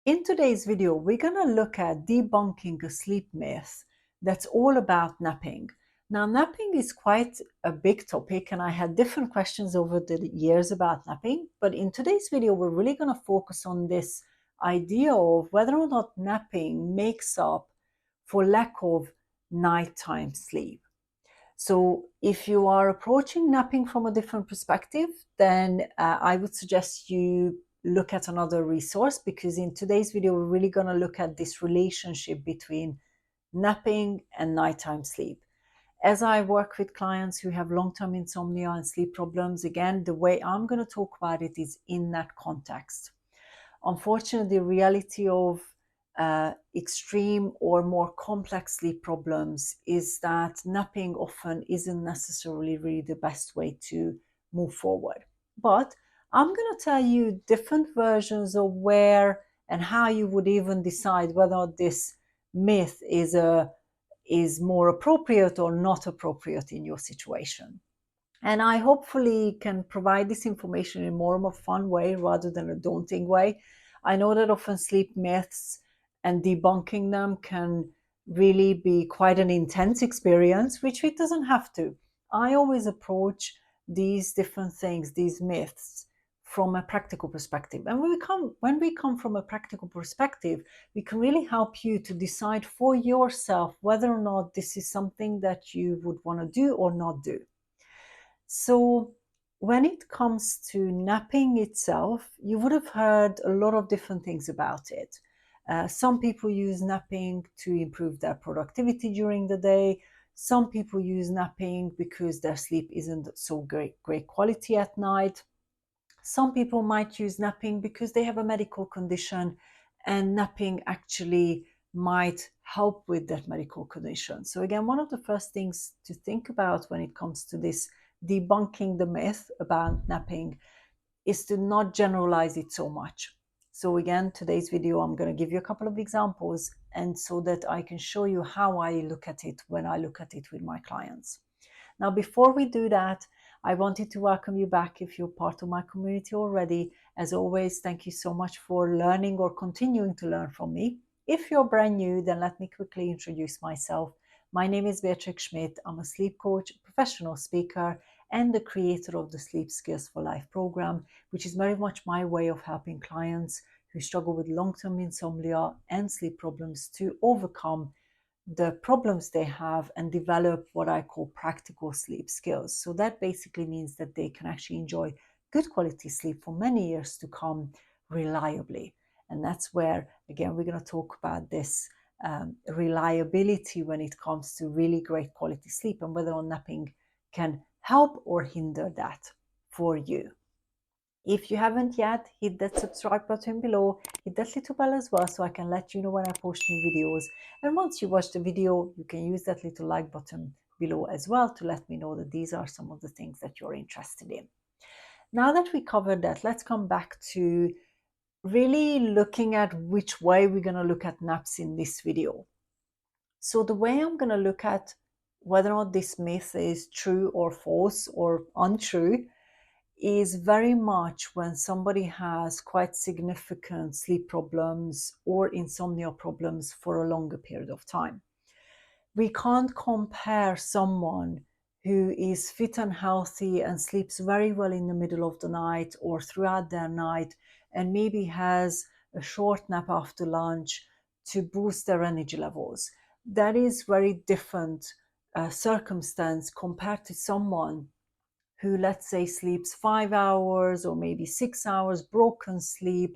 In today's video, we're going to look at debunking a sleep myth that's all about napping. Now, napping is quite a big topic, and I had different questions over the years about napping. But in today's video, we're really going to focus on this idea of whether or not napping makes up for lack of nighttime sleep. So if you are approaching napping from a different perspective, then I would suggest you look at another resource, because in today's video, we're really going to look at this relationship between napping and nighttime sleep. As I work with clients who have long-term insomnia and sleep problems, again, the way I'm going to talk about it is in that context. Unfortunately, the reality of extreme or more complex sleep problems is that napping often isn't necessarily really the best way to move forward. But I'm going to tell you different versions of where and how you would even decide whether this myth is more appropriate or not appropriate in your situation. And I hopefully can provide this information in more of a fun way rather than a daunting way. I know that often sleep myths and debunking them can really be quite an intense experience, which it doesn't have to. I always approach these different things, these myths, from a practical perspective. And when we come from a practical perspective, we can really help you to decide for yourself whether or not this is something that you would want to do or not do. So when it comes to napping itself, you would have heard a lot of different things about it. Some people use napping to improve their productivity during the day. Some people use napping because their sleep isn't so great quality at night. Some people might use napping because they have a medical condition and napping actually might help with that medical condition. So again, one of the first things to think about when it comes to this debunking the myth about napping is to not generalize it so much. So again, today's video, I'm going to give you a couple of examples, and so that I can show you how I look at it when I look at it with my clients. Now, before we do that, I wanted to welcome you back if you're part of my community already. As always, thank you so much for learning or continuing to learn from me. If you're brand new, then let me quickly introduce myself. My name is Beatrix Schmidt. I'm a sleep coach, professional speaker, and the creator of the Sleep Skills for Life program, which is very much my way of helping clients who struggle with long-term insomnia and sleep problems to overcome the problems they have and develop what I call practical sleep skills. So that basically means that they can actually enjoy good quality sleep for many years to come reliably. And that's where, again, we're going to talk about this reliability when it comes to really great quality sleep and whether or not napping can help or hinder that for you. If you haven't yet, hit that subscribe button below, hit that little bell as well so I can let you know when I post new videos. And once you watch the video, you can use that little like button below as well to let me know that these are some of the things that you're interested in. Now that we covered that, let's come back to really looking at which way we're going to look at naps in this video. So the way I'm going to look at whether or not this myth is true or false or untrue is very much when somebody has quite significant sleep problems or insomnia problems for a longer period of time. We can't compare someone who is fit and healthy and sleeps very well in the middle of the night or throughout their night and maybe has a short nap after lunch to boost their energy levels. That is very different circumstance compared to someone who, let's say, sleeps 5 hours or maybe 6 hours, broken sleep,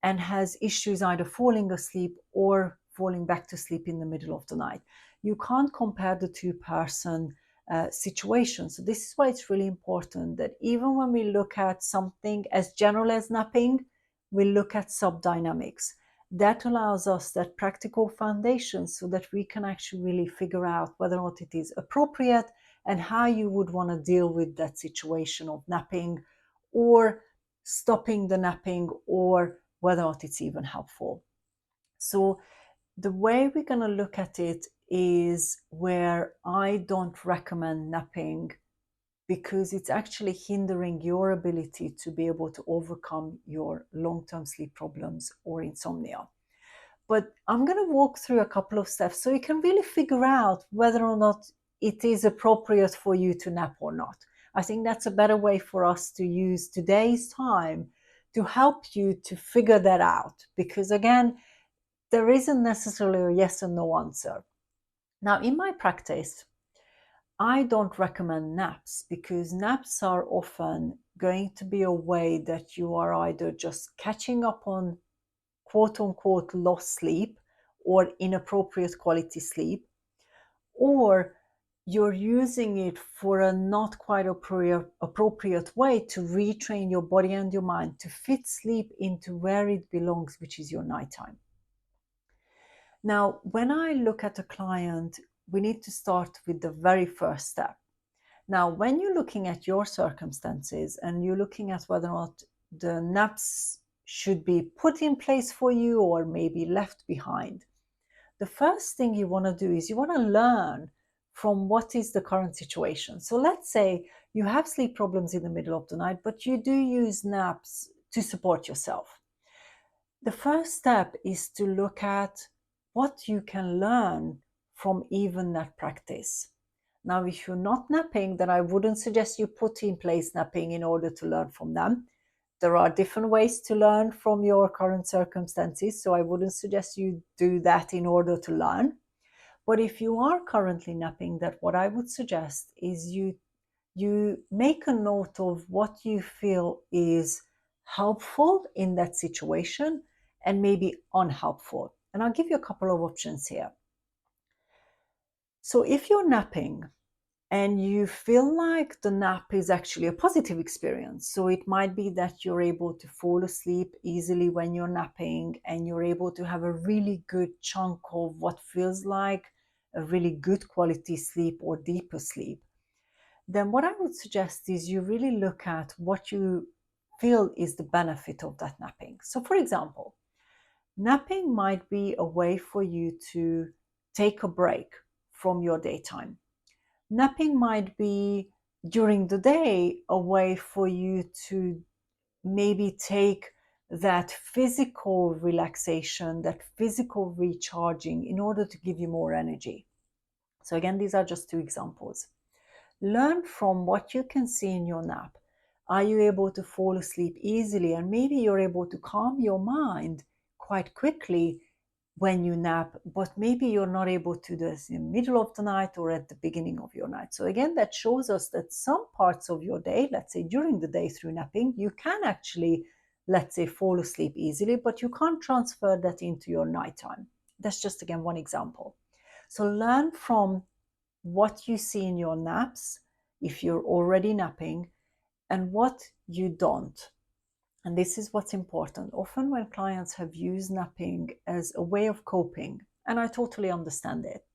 and has issues either falling asleep or falling back to sleep in the middle of the night. You can't compare the two-person situations. So this is why it's really important that even when we look at something as general as napping, we look at subdynamics. That allows us that practical foundation so that we can actually really figure out whether or not it is appropriate and how you would want to deal with that situation of napping or stopping the napping, or whether or not it's even helpful. So the way we're going to look at it is where I don't recommend napping because it's actually hindering your ability to be able to overcome your long-term sleep problems or insomnia. But I'm going to walk through a couple of steps so you can really figure out whether or not it is appropriate for you to nap or not. I think that's a better way for us to use today's time to help you to figure that out. Because again, there isn't necessarily a yes or no answer. Now, in my practice, I don't recommend naps because naps are often going to be a way that you are either just catching up on quote unquote lost sleep or inappropriate quality sleep, or you're using it for a not quite appropriate way to retrain your body and your mind to fit sleep into where it belongs, which is your nighttime. Now, when I look at a client, we need to start with the very first step. Now, when you're looking at your circumstances and you're looking at whether or not the naps should be put in place for you or maybe left behind, the first thing you want to do is you want to learn from what is the current situation. So let's say you have sleep problems in the middle of the night, but you do use naps to support yourself. The first step is to look at what you can learn from even that practice. Now, if you're not napping, then I wouldn't suggest you put in place napping in order to learn from them. There are different ways to learn from your current circumstances, so I wouldn't suggest you do that in order to learn. But if you are currently napping, that what I would suggest is you make a note of what you feel is helpful in that situation and maybe unhelpful. And I'll give you a couple of options here. So if you're napping and you feel like the nap is actually a positive experience, so it might be that you're able to fall asleep easily when you're napping and you're able to have a really good chunk of what feels like a really good quality sleep or deeper sleep, then what I would suggest is you really look at what you feel is the benefit of that napping. So for example, napping might be a way for you to take a break from your daytime. Napping might be during the day a way for you to maybe take that physical relaxation, that physical recharging in order to give you more energy. So again, these are just two examples. Learn from what you can see in your nap. Are you able to fall asleep easily? And maybe you're able to calm your mind quite quickly when you nap, but maybe you're not able to do this in the middle of the night or at the beginning of your night. So again, that shows us that some parts of your day, let's say during the day through napping, you can actually, let's say, fall asleep easily, but you can't transfer that into your nighttime. That's just, again, one example. So learn from what you see in your naps, if you're already napping, and what you don't. And this is what's important. Often when clients have used napping as a way of coping, and I totally understand it,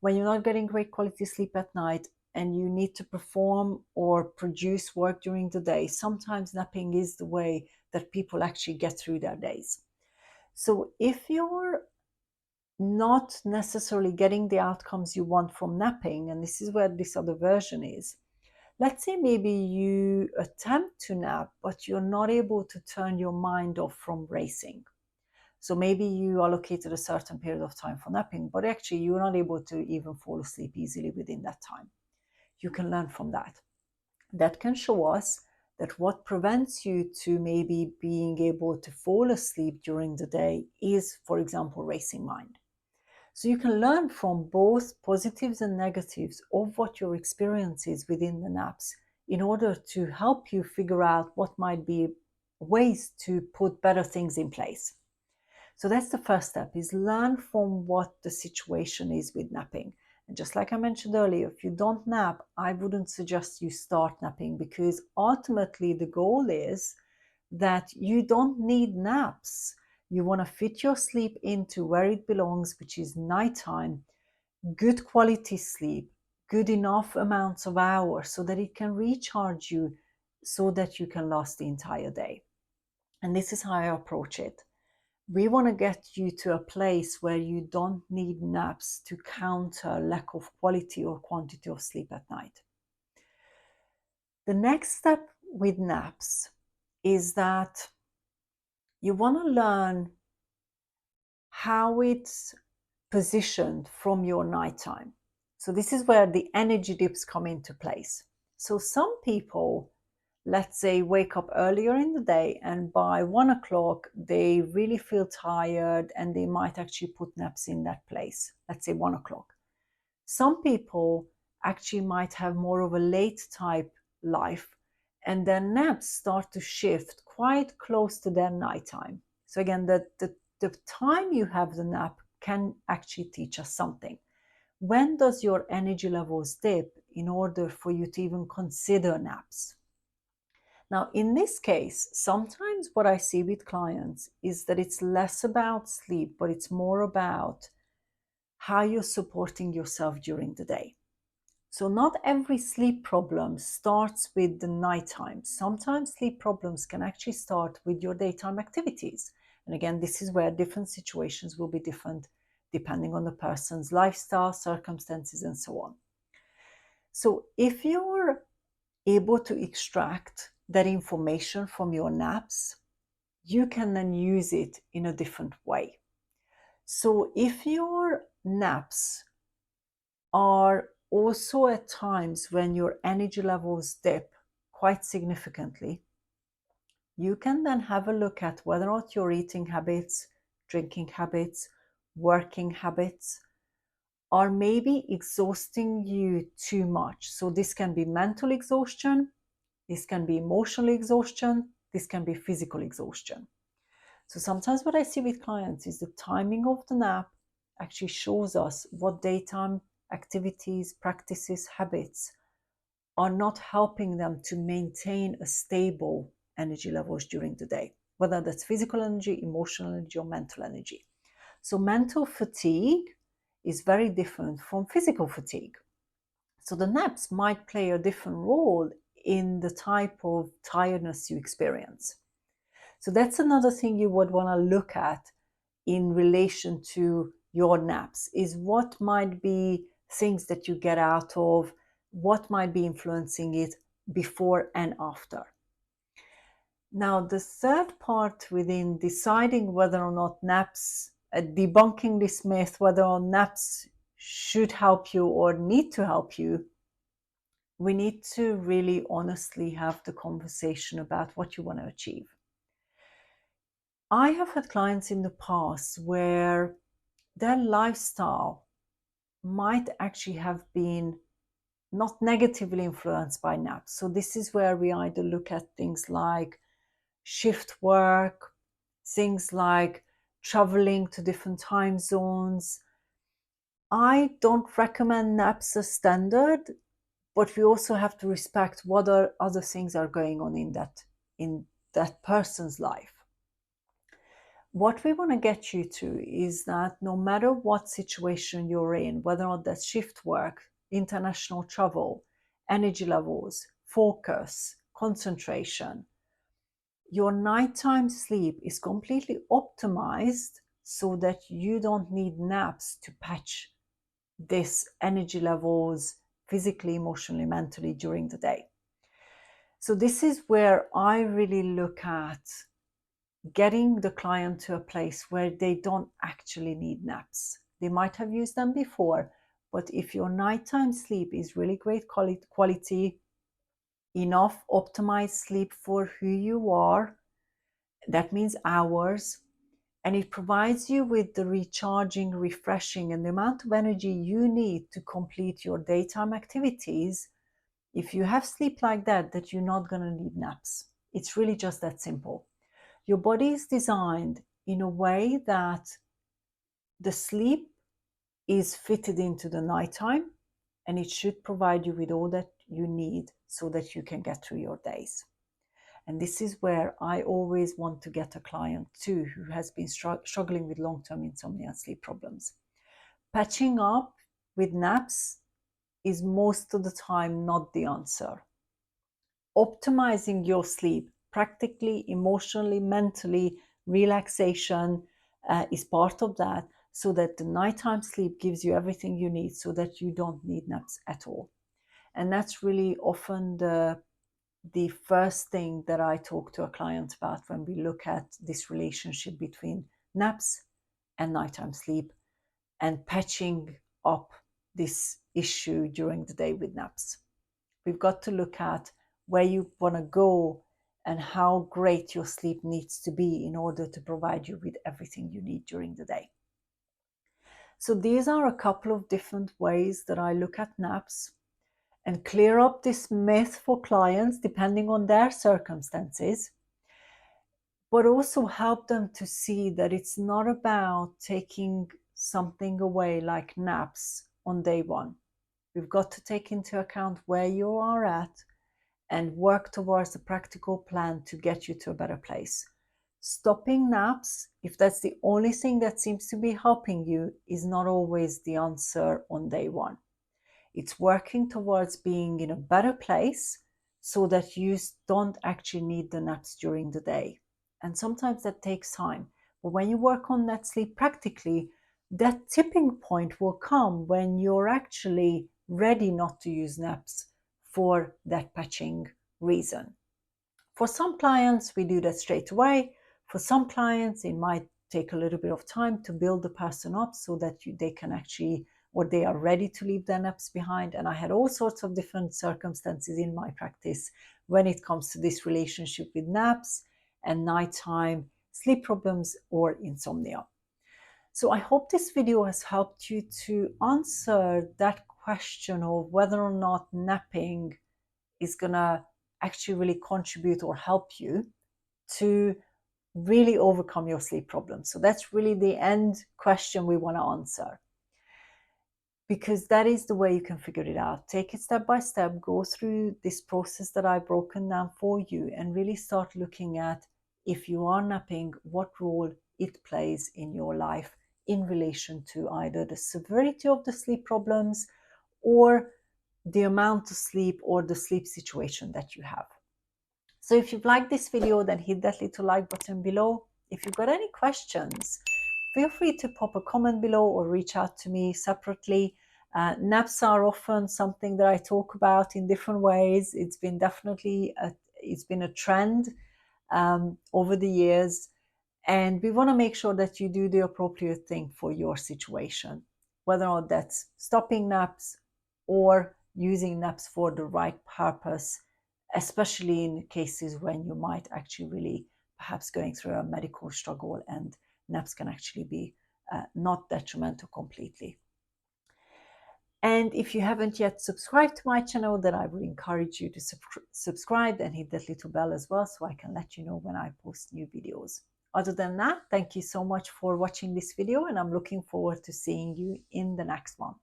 when you're not getting great quality sleep at night and you need to perform or produce work during the day, sometimes napping is the way that people actually get through their days. So if you're not necessarily getting the outcomes you want from napping, and this is where this other version is, let's say maybe you attempt to nap, but you're not able to turn your mind off from racing. So maybe you allocated a certain period of time for napping, but actually you're not able to even fall asleep easily within that time. You can learn from that. That can show us that what prevents you to maybe being able to fall asleep during the day is, for example, racing mind. So you can learn from both positives and negatives of what your experience is within the naps in order to help you figure out what might be ways to put better things in place. So that's the first step, is learn from what the situation is with napping. And just like I mentioned earlier, if you don't nap, I wouldn't suggest you start napping, because ultimately the goal is that you don't need naps. You want to fit your sleep into where it belongs, which is nighttime, good quality sleep, good enough amounts of hours so that it can recharge you so that you can last the entire day. And this is how I approach it. We want to get you to a place where you don't need naps to counter lack of quality or quantity of sleep at night. The next step with naps is that you want to learn how it's positioned from your nighttime. So this is where the energy dips come into place. So some people, let's say, wake up earlier in the day, and by 1 o'clock they really feel tired and they might actually put naps in that place, let's say 1 o'clock. Some people actually might have more of a late type life, and their naps start to shift quite close to their nighttime. So again, the time you have the nap can actually teach us something. When does your energy levels dip in order for you to even consider naps? Now, in this case, sometimes what I see with clients is that it's less about sleep, but it's more about how you're supporting yourself during the day. So not every sleep problem starts with the nighttime. Sometimes sleep problems can actually start with your daytime activities. And again, this is where different situations will be different depending on the person's lifestyle, circumstances, and so on. So if you're able to extract that information from your naps, you can then use it in a different way. So if your naps are also at times when your energy levels dip quite significantly, you can then have a look at whether or not your eating habits, drinking habits, working habits are maybe exhausting you too much. So this can be mental exhaustion, this can be emotional exhaustion, this can be physical exhaustion. So sometimes what I see with clients is the timing of the nap actually shows us what daytime activities, practices, habits are not helping them to maintain a stable energy levels during the day, whether that's physical energy, emotional energy, or mental energy. So mental fatigue is very different from physical fatigue. So the naps might play a different role in the type of tiredness you experience. So that's another thing you would want to look at in relation to your naps, is what might be things that you get out of, what might be influencing it before and after. Now, the third part within deciding whether or not naps, debunking this myth, whether or not naps should help you or need to help you, we need to really honestly have the conversation about what you want to achieve. I have had clients in the past where their lifestyle might actually have been not negatively influenced by naps. So this is where we either look at things like shift work, things like traveling to different time zones. I don't recommend naps as standard, but we also have to respect what other things are going on in that person's life. What we want to get you to is that no matter what situation you're in, whether or not that's shift work, international travel, energy levels, focus, concentration, your nighttime sleep is completely optimized so that you don't need naps to patch this energy levels physically, emotionally, mentally during the day. So this is where I really look at getting the client to a place where they don't actually need naps. They might have used them before, but if your nighttime sleep is really great quality, enough optimized sleep for who you are, that means hours, and it provides you with the recharging, refreshing, and the amount of energy you need to complete your daytime activities. If you have sleep like that you're not going to need naps. It's really just that simple. Your body is designed in a way that the sleep is fitted into the nighttime, and it should provide you with all that you need so that you can get through your days. And this is where I always want to get a client to who has been struggling with long-term insomnia and sleep problems. Patching up with naps is most of the time not the answer. Optimizing your sleep, practically, emotionally, mentally, relaxation is part of that, so that the nighttime sleep gives you everything you need so that you don't need naps at all. And that's really often the the first thing that I talk to a client about when we look at this relationship between naps and nighttime sleep and patching up this issue during the day with naps. We've got to look at where you want to go and how great your sleep needs to be in order to provide you with everything you need during the day. So these are a couple of different ways that I look at naps and clear up this myth for clients depending on their circumstances, but also help them to see that it's not about taking something away like naps on day one. We've got to take into account where you are at and work towards a practical plan to get you to a better place. Stopping naps, if that's the only thing that seems to be helping you, is not always the answer on day one. It's working towards being in a better place so that you don't actually need the naps during the day. And sometimes that takes time. But when you work on that sleep practically, that tipping point will come when you're actually ready not to use naps for that patching reason. For some clients, we do that straight away. For some clients, it might take a little bit of time to build the person up so that they can actually, or they are ready to leave their naps behind. And I had all sorts of different circumstances in my practice when it comes to this relationship with naps and nighttime sleep problems or insomnia. So I hope this video has helped you to answer that question of whether or not napping is going to actually really contribute or help you to really overcome your sleep problems. So that's really the end question we want to answer, because that is the way you can figure it out. Take it step by step, go through this process that I've broken down for you, and really start looking at, if you are napping, what role it plays in your life in relation to either the severity of the sleep problems or the amount of sleep or the sleep situation that you have. So if you've liked this video, then hit that little like button below. If you've got any questions, feel free to pop a comment below or reach out to me separately. Naps are often something that I talk about in different ways. It's been definitely a trend over the years. And we want to make sure that you do the appropriate thing for your situation, whether or not that's stopping naps or using naps for the right purpose, especially in cases when you might actually really perhaps going through a medical struggle and naps can actually be not detrimental completely. And if you haven't yet subscribed to my channel, then I would encourage you to subscribe and hit that little bell as well, so I can let you know when I post new videos. Other than that, thank you so much for watching this video, and I'm looking forward to seeing you in the next one.